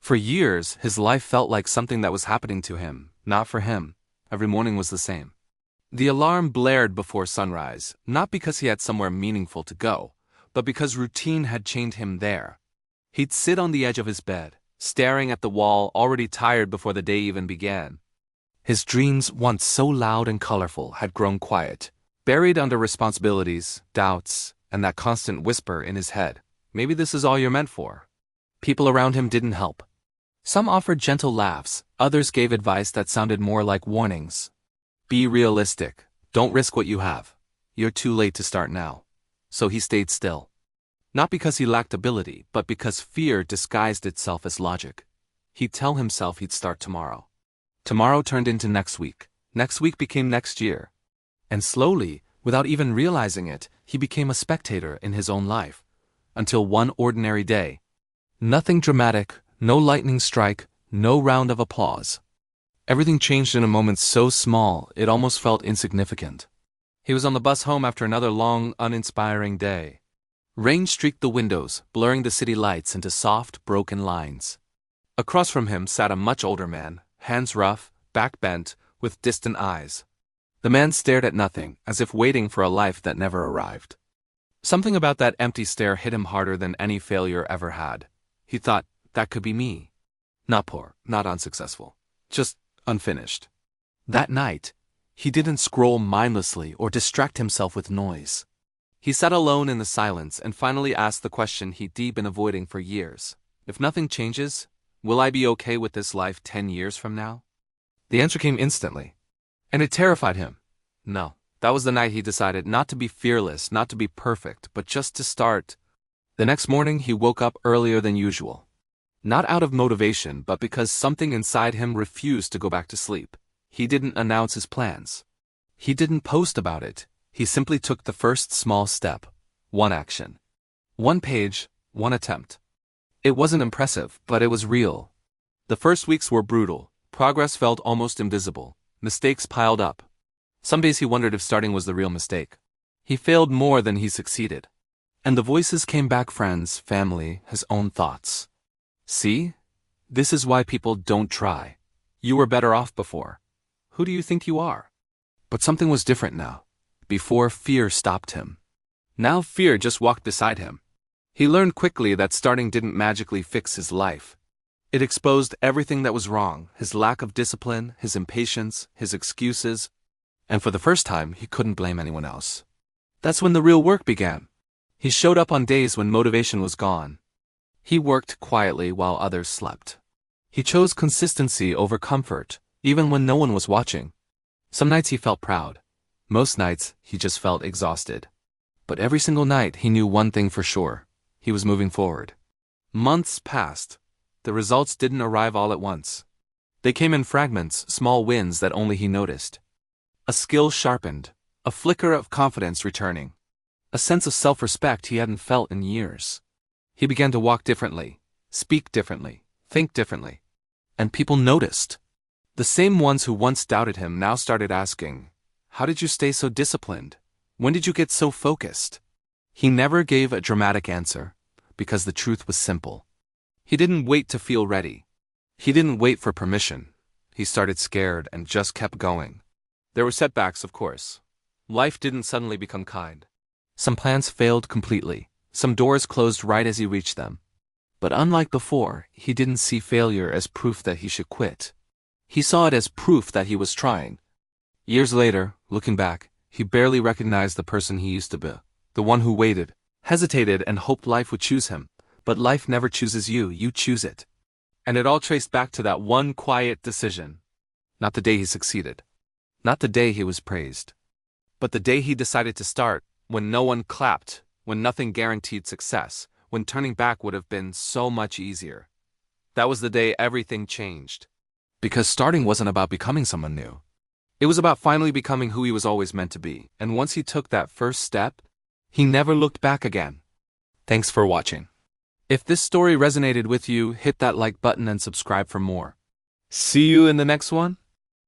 For years, his life felt like something that was happening to him, not for him. Every morning was the same. The alarm blared before sunrise, not because he had somewhere meaningful to go, but because routine had chained him there. He'd sit on the edge of his bed, staring at the wall, already tired before the day even began. His dreams, once so loud and colorful, had grown quiet, buried under responsibilities, doubts, and that constant whisper in his head. Maybe this is all you're meant for. People around him didn't help. Some offered gentle laughs, others gave advice that sounded more like warnings. Be realistic. Don't risk what you have. You're too late to start now. So he stayed still. Not because he lacked ability, but because fear disguised itself as logic. He'd tell himself he'd start tomorrow. Tomorrow turned into next week. Next week became next year. And slowly, without even realizing it, he became a spectator in his own life. Until one ordinary day. Nothing dramatic, no lightning strike, no round of applause. Everything changed in a moment so small, it almost felt insignificant. He was on the bus home after another long, uninspiring day. Rain streaked the windows, blurring the city lights into soft, broken lines. Across from him sat a much older man, hands rough, back bent, with distant eyes. The man stared at nothing, as if waiting for a life that never arrived. Something about that empty stare hit him harder than any failure ever had. He thought, that could be me. Not poor, not unsuccessful. Just unfinished. That night, he didn't scroll mindlessly or distract himself with noise. He sat alone in the silence and finally asked the question he'd been avoiding for years. If nothing changes, will I be okay with this life 10 years from now? The answer came instantly. And it terrified him. No, that was the night he decided not to be fearless, not to be perfect, but just to start. The next morning he woke up earlier than usual. Not out of motivation, but because something inside him refused to go back to sleep. He didn't announce his plans. He didn't post about it. He simply took the first small step. One action. One page, one attempt. It wasn't impressive, but it was real. The first weeks were brutal. Progress felt almost invisible. Mistakes piled up. Some days he wondered if starting was the real mistake. He failed more than he succeeded. And the voices came back: friends, family, his own thoughts. See? This is why people don't try. You were better off before. Who do you think you are? But something was different now. Before, fear stopped him. Now fear just walked beside him. He learned quickly that starting didn't magically fix his life. It exposed everything that was wrong: his lack of discipline, his impatience, his excuses. And for the first time, he couldn't blame anyone else. That's when the real work began. He showed up on days when motivation was gone. He worked quietly while others slept. He chose consistency over comfort, even when no one was watching. Some nights he felt proud. Most nights, he just felt exhausted. But every single night, he knew one thing for sure. He was moving forward. Months passed. The results didn't arrive all at once. They came in fragments, small wins that only he noticed. A skill sharpened, a flicker of confidence returning, a sense of self-respect he hadn't felt in years. He began to walk differently, speak differently, think differently. And people noticed. The same ones who once doubted him now started asking, "How did you stay so disciplined? When did you get so focused?" He never gave a dramatic answer, because the truth was simple. He didn't wait to feel ready. He didn't wait for permission. He started scared and just kept going. There were setbacks, of course. Life didn't suddenly become kind. Some plans failed completely. Some doors closed right as he reached them. But unlike before, he didn't see failure as proof that he should quit. He saw it as proof that he was trying. Years later, looking back, he barely recognized the person he used to be. The one who waited, hesitated, and hoped life would choose him. But life never chooses you, you choose it. And it all traced back to that one quiet decision. Not the day he succeeded. Not the day he was praised. But the day he decided to start, when no one clapped, when nothing guaranteed success, when turning back would have been so much easier. That was the day everything changed. Because starting wasn't about becoming someone new. It was about finally becoming who he was always meant to be. And once he took that first step, he never looked back again. Thanks for watching. If this story resonated with you, hit that like button and subscribe for more. See you in the next one.